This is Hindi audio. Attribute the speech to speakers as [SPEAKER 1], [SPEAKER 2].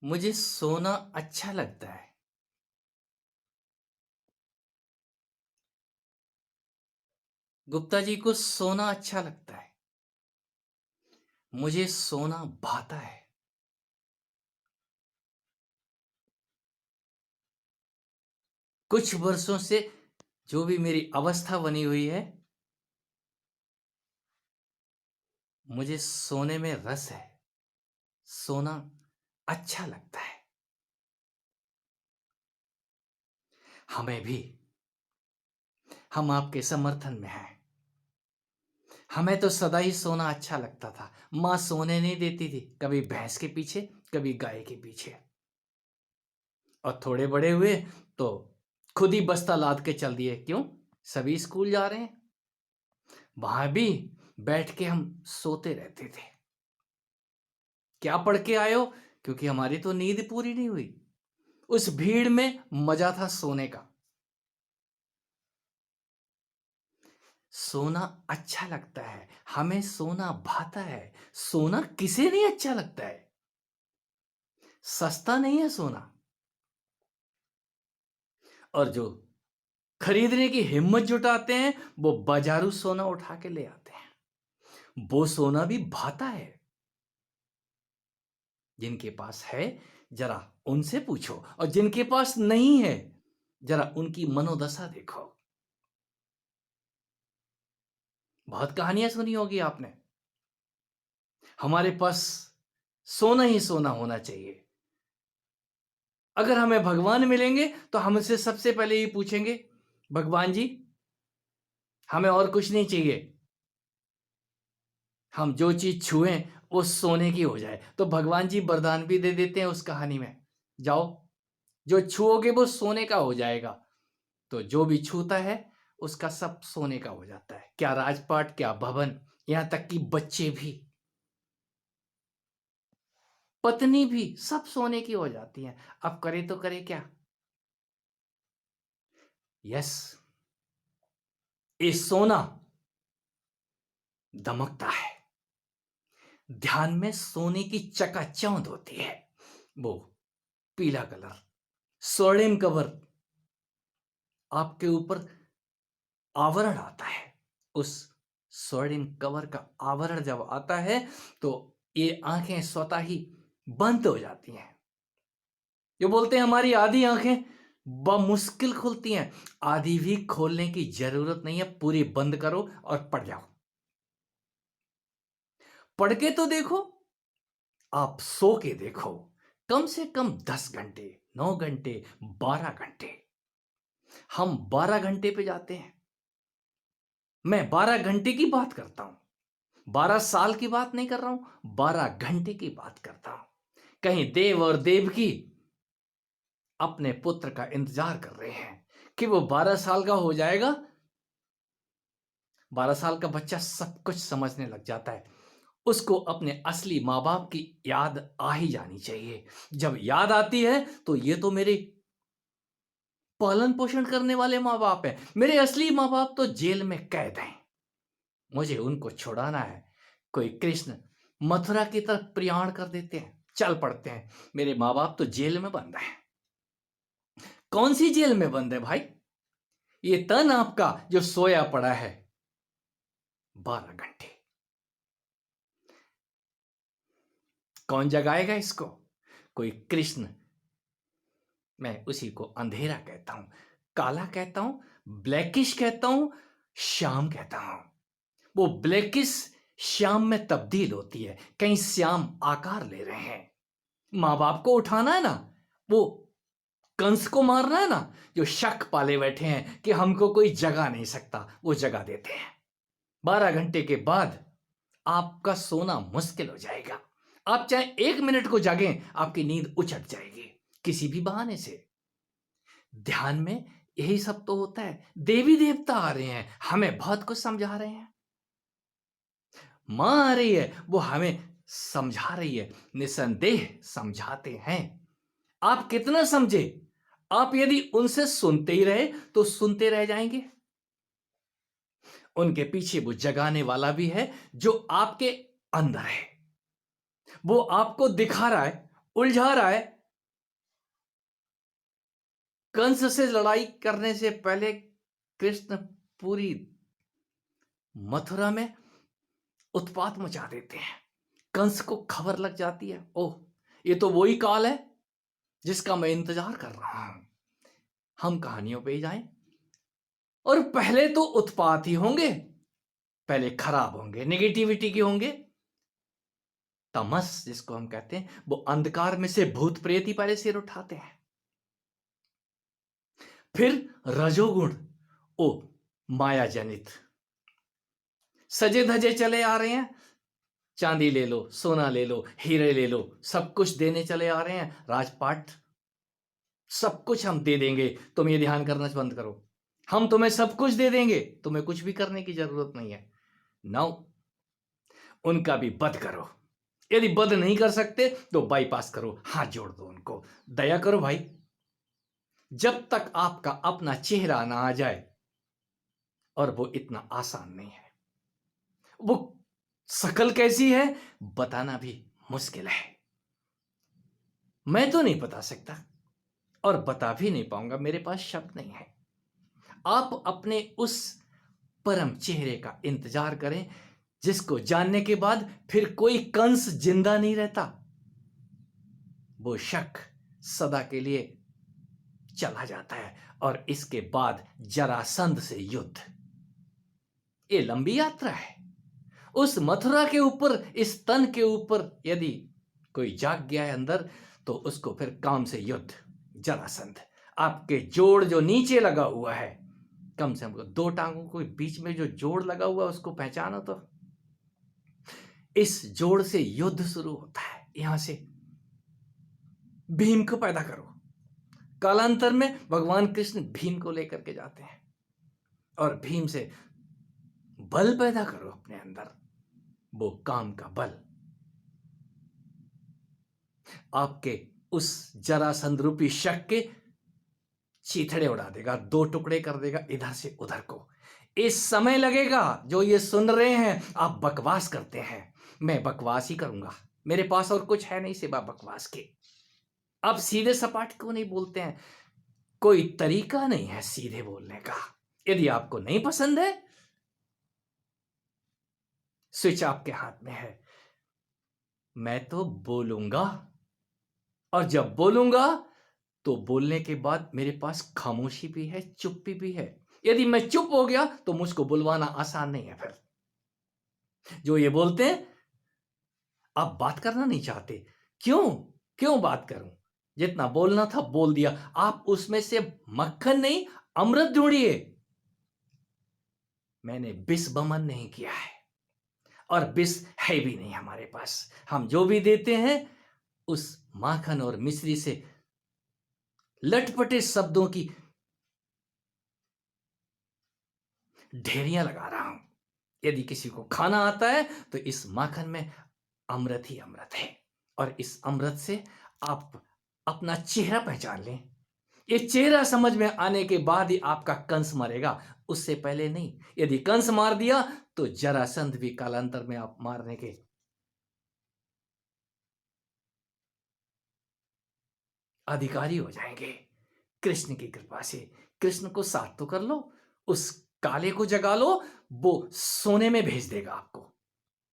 [SPEAKER 1] मुझे सोना अच्छा लगता है। गुप्ता जी को सोना अच्छा लगता है। मुझे सोना भाता है। कुछ वर्षों से जो भी मेरी अवस्था बनी हुई है, मुझे सोने में रस है। सोना अच्छा लगता है। हमें भी। हम आपके समर्थन में हैं। हमें तो सदा ही सोना अच्छा लगता था। माँ सोने नहीं देती थी, कभी भैंस के पीछे, कभी गाय के पीछे। और थोड़े बड़े हुए तो खुद ही बस्ता लाद के चल दिए। क्यों? सभी स्कूल जा रहे हैं। वहां भी बैठ के हम सोते रहते थे। क्या पढ़ के आए हो? क्योंकि हमारी तो नींद पूरी नहीं हुई। उस भीड़ में मजा था सोने का। सोना अच्छा लगता है। हमें सोना भाता है। सोना किसे नहीं अच्छा लगता है? सस्ता नहीं है सोना। और जो खरीदने की हिम्मत जुटाते हैं, वो बाजारू सोना उठा के ले आते हैं। वो सोना भी भाता है। जिनके पास है, जरा उनसे पूछो। और जिनके पास नहीं है, जरा उनकी मनोदशा देखो। बहुत कहानियां सुनी होगी आपने। हमारे पास सोना ही सोना होना चाहिए। अगर हमें भगवान मिलेंगे तो हमसे सबसे पहले ये पूछेंगे, भगवान जी, हमें और कुछ नहीं चाहिए। हम जो चीज छुएं वो सोने की हो जाए। तो भगवान जी वरदान भी दे देते हैं उस कहानी में। जाओ, जो छुओगे वो सोने का हो जाएगा। तो जो भी छूता है उसका सब सोने का हो जाता है। क्या राजपाट, क्या भवन, यहां तक कि बच्चे भी, पत्नी भी, सब सोने की हो जाती है। अब करे तो करे क्या? यस, ये सोना दमकता है। ध्यान में सोने की चकाचौंध होती है। वो पीला कलर, स्वर्णिम कवर, आपके ऊपर आवरण आता है। उस स्वर्णिम कवर का आवरण जब आता है तो ये आंखें स्वतः ही बंद हो जाती हैं। जो बोलते हैं हमारी आधी आंखें बमुश्किल खुलती हैं। आधी भी खोलने की जरूरत नहीं है। पूरी बंद करो और पढ़ जाओ। पढ़ के तो देखो, आप सो के देखो। कम से कम 10 घंटे, 9 घंटे, 12 घंटे। हम 12 घंटे पे जाते हैं। मैं 12 घंटे की बात करता हूं। 12 साल की बात नहीं कर रहा हूं, 12 घंटे की बात करता हूं। कहीं देव और देवकी अपने पुत्र का इंतजार कर रहे हैं कि वो 12 साल का हो जाएगा। 12 साल का बच्चा सब कुछ समझने लग जाता है। उसको अपने असली माँ बाप की याद आ ही जानी चाहिए। जब याद आती है तो ये तो मेरे पालन पोषण करने वाले माँ बाप हैं। मेरे असली माँ बाप तो जेल में कैद हैं। मुझे उनको छुड़ाना है। कोई कृष्ण मथुरा की तरफ प्रयाण कर देते हैं, चल पड़ते हैं। मेरे माँ बाप तो जेल में बंद हैं। कौन सी जेल में बंद है भाई? ये तन आपका जो सोया पड़ा है 12 घंटे। कौन जगाएगा इसको? कोई कृष्ण। मैं उसी को अंधेरा कहता हूं, काला कहता हूं, ब्लैकिश कहता हूं, श्याम कहता हूं। वो ब्लैकिश श्याम में तब्दील होती है। कहीं श्याम आकार ले रहे हैं। माँ बाप को उठाना है ना, वो कंस को मारना है ना, जो शक पाले बैठे हैं कि हमको कोई जगा नहीं सकता, वो जगा देते हैं। 12 घंटे के बाद आपका सोना मुश्किल हो जाएगा। आप चाहे 1 मिनट को जागें, आपकी नींद उचट जाएगी किसी भी बहाने से। ध्यान में यही सब तो होता है। देवी देवता आ रहे हैं, हमें बहुत कुछ समझा रहे हैं। मां आ रही है, वो हमें समझा रही है। निसंदेह समझाते हैं। आप कितना समझे? आप यदि उनसे सुनते ही रहे तो सुनते रह जाएंगे। उनके पीछे वो जगाने वाला भी है जो आपके अंदर है। वो आपको दिखा रहा है उलझा रहा है। कंस से लड़ाई करने से पहले कृष्ण पूरी मथुरा में उत्पात मचा देते हैं। कंस को खबर लग जाती है, ओह ये तो वही काल है जिसका मैं इंतजार कर रहा हूं। हम कहानियों पे ही जाएं, और पहले तो उत्पात ही होंगे, पहले खराब होंगे, नेगेटिविटी के होंगे। तमस जिसको हम कहते हैं, वो अंधकार में से भूत प्रेत ही पहले सिर उठाते हैं। फिर रजोगुण, ओ माया जनित, सजे धजे चले आ रहे हैं। चांदी ले लो, सोना ले लो, हीरे ले लो, सब कुछ देने चले आ रहे हैं। राजपाट सब कुछ हम दे देंगे, तुम ये ध्यान करना बंद करो। हम तुम्हें सब कुछ दे देंगे, तुम्हें कुछ भी करने की जरूरत नहीं है। नाउ उनका भी वध करो। यदि वध नहीं कर सकते तो बाईपास करो, हाथ जोड़ दो उनको, दया करो भाई। जब तक आपका अपना चेहरा ना आ जाए, और वो इतना आसान नहीं है, वो शकल कैसी है बताना भी मुश्किल है। मैं तो नहीं बता सकता और बता भी नहीं पाऊंगा, मेरे पास शब्द नहीं है। आप अपने उस परम चेहरे का इंतजार करें, जिसको जानने के बाद फिर कोई कंस जिंदा नहीं रहता। वो शक सदा के लिए चला जाता है, और इसके बाद जरासंध से युद्ध। ये लंबी यात्रा है। उस मथुरा के ऊपर, इस तन के ऊपर यदि कोई जाग गया है अंदर, तो उसको फिर काम से युद्ध। जरासंध, आपके जोड़ जो नीचे लगा हुआ है, कम से कम दो टांगों के बीच में जो जोड़ लगा हुआ है उसको पहचानो तो। इस जोड़ से युद्ध शुरू होता है। यहां से भीम को पैदा करो। कालांतर में भगवान कृष्ण भीम को लेकर के जाते हैं, और भीम से बल पैदा करो अपने अंदर, वो काम का बल आपके उस जरासंध रूपी शक के चीथड़े उड़ा देगा, दो टुकड़े कर देगा इधर से उधर को। इस समय लगेगा। जो ये सुन रहे हैं, आप बकवास करते हैं, मैं बकवास ही करूंगा, मेरे पास और कुछ है नहीं सिवा बकवास के। आप सीधे सपाट क्यों नहीं बोलते हैं? कोई तरीका नहीं है सीधे बोलने का। यदि आपको नहीं पसंद है, स्विच आपके हाथ में है। मैं तो बोलूंगा, और जब बोलूंगा तो बोलने के बाद मेरे पास खामोशी भी है, चुप्पी भी है। यदि मैं चुप हो गया तो मुझको बुलवाना आसान नहीं है। फिर जो ये बोलते हैं आप बात करना नहीं चाहते, क्यों क्यों बात करूं? जितना बोलना था बोल दिया। आप उसमें से मक्खन नहीं, अमृत ढूंढिए। मैंने विष बमन नहीं किया है, और विष है भी नहीं हमारे पास। हम जो भी देते हैं उस माखन और मिश्री से लटपटे शब्दों की ढेरियां लगा रहा हूं। यदि किसी को खाना आता है तो इस माखन में अमृत ही अमृत है, और इस अमृत से आप अपना चेहरा पहचान लें। ये चेहरा समझ में आने के बाद ही आपका कंस मरेगा, उससे पहले नहीं। यदि कंस मार दिया तो जरासंध भी कालांतर में आप मारने के अधिकारी हो जाएंगे कृष्ण की कृपा से। कृष्ण को साथ तो कर लो, उस काले को जगा लो, वो सोने में भेज देगा आपको।